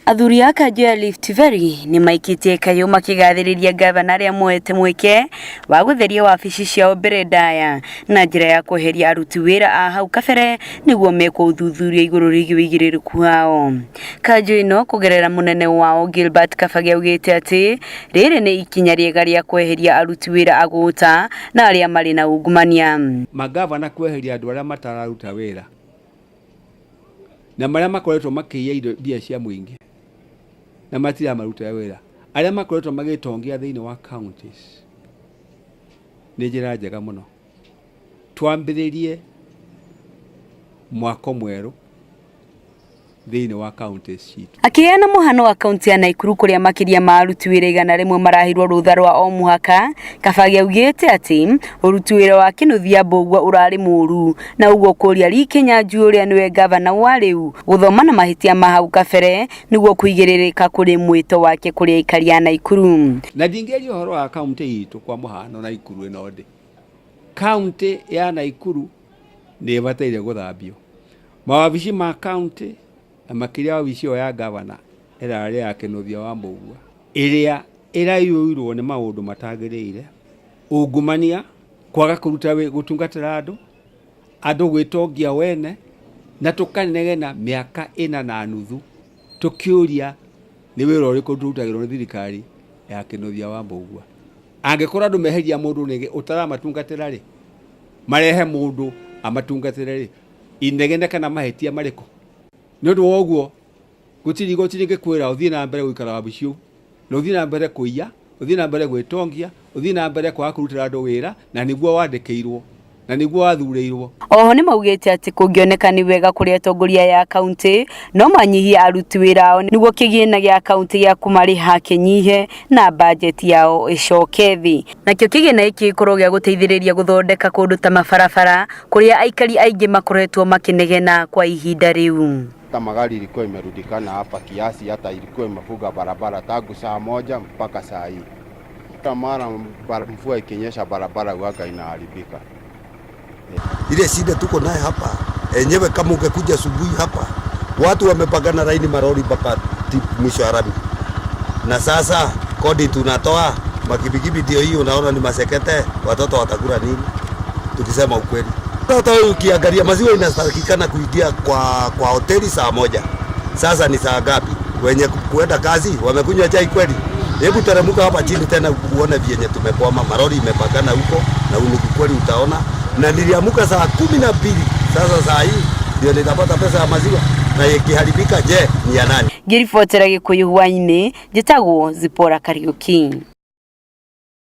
Athuri a kanjũ ya Rift Valley ni maikitie kayo makigathĩrĩria gavana arĩa moete mweke wa gũtheria wabici ciao mbere ndaya na njĩra ya kweheria aruti wĩra a hau kabere nĩguo mekwo ũthuthuria igũrũ rĩgiĩ ũigĩrĩrĩku wao. Kanjũ ĩno kũgerera mũnene wao Gilbert Kabage augĩte atĩ rĩrĩ nĩ ikinya rĩega rĩa kweheria aruti wĩra agũta na arĩa marĩ na ungumania. Magavana kweheria andũ arĩa matararuta wĩra na marĩa makoretwo makĩiya mbia cia mũingĩ na matira maruta wĩra arĩa makoretwo magĩtongia thĩinĩ wa counties nĩ njĩra njega mũno. Twambĩrĩrie mwako mwerũ thĩinĩ wa counties citu. Akĩheana mũhano wa kaunti ya Naikuru kũrĩa makĩria ma aruti wĩra 100 marahirwo rũtha rwa o mũhaka, Kabage augĩte atĩ ũruti wĩra wa Kĩnũthia Mbũgua ũrarĩ mũru na ũguo kũria Lee Kĩnyanjui ũrĩa nĩwe gavana wa rĩu gũthoma na mahĩtia ma hau kabere nĩguo kũigĩrĩrĩka kũrĩ mwĩto wake kũrĩ aikari ya Naikuru. Na ndingĩaria ũhoro wa kaunti itũ kwa mũhano Naikuru ĩno ndĩ. Kaunti ya Naikuru nĩ ĩbataire gũthambio. Mawabici ma kaunti na makĩria wabici ya gavana ĩrarĩ ya Kĩnũthia wa Mbũgua ĩrĩa ĩraiyũirwo nĩ maũndũ matagĩrĩire, ungumania, kwaga kũruta gũtungatĩra andũ gwĩtongia wene na tũkanegena mĩaka 4.5 tũkĩũria nĩ wĩra ũrĩkũ ndurutagĩrwo nĩ thirikari ya Kĩnũthia wa Mbũgua. Angĩkorwo andũ meheria mũndũ nĩ ũtaramatungatĩra rĩ, marehe mũndũ amatungatĩre rĩ, inegene kana mahĩtia marĩkũ? Nĩ ũndũ wa ũguo gũtirĩ ngĩkwĩra ũthiĩ na mbere gũikara wabici ũyũ na ũthiĩ na mbere kũiya, ũthiĩ na mbere gwĩtongia, ũthiĩ na mbere kwaga kũrutĩra andũ wĩra na nĩguo wandĩkĩirwo na nĩguo wathurĩirwo. Oho nĩ maugĩte atĩ kũngĩoneka nĩ wega kũrĩ atongoria ya kaunti no manyihie aruti wĩra ao nĩguo kĩgĩna gĩa kaunti gĩa kũmarĩha kĩnyihe na bajeti yao ĩcoke thĩ. Nakĩo kĩgĩna gĩkĩ gĩkorwo gĩa gũteithĩrĩria gũthondeka kũndũ ta mabarabara kũrĩa aikari aingĩ makoretwo makĩnegena kwa ihinda rĩu. Kama gari ilikuwa imerudikana hapa kiasi, hata ilikuwa imefunga barabara tangu saa 1 mpaka saa hii. Mara mvua ikinyesha barabara huaga inaharibika. Ile shida tuko naye hapa enyewe, kama ungekuja asubuhi hapa watu wamepagana laini marori mpaka mwisho wa rami, na sasa kodi tunatoa makibikibi ndio hiyo, unaona ni masekete, watoto watakula nini? Tukisema ukweli, hata ukiangalia maziwa inatakikana kuingia kwa hoteli saa 1. Sasa ni saa ngapi? Wenye kuenda kazi wamekunywa chai kweli? Hebu teremka hapa chini tena uone vyenye tumekwama, marori imepagana huko na kweli utaona. Na niliamuka saa 12. Sasa saa hii ndio nitapata pesa ya maziwa, na ikiharibika je ni ya nani? Ngiribotera Gĩkũyũ hwainĩ, njĩtagwo Zipora Kariuki.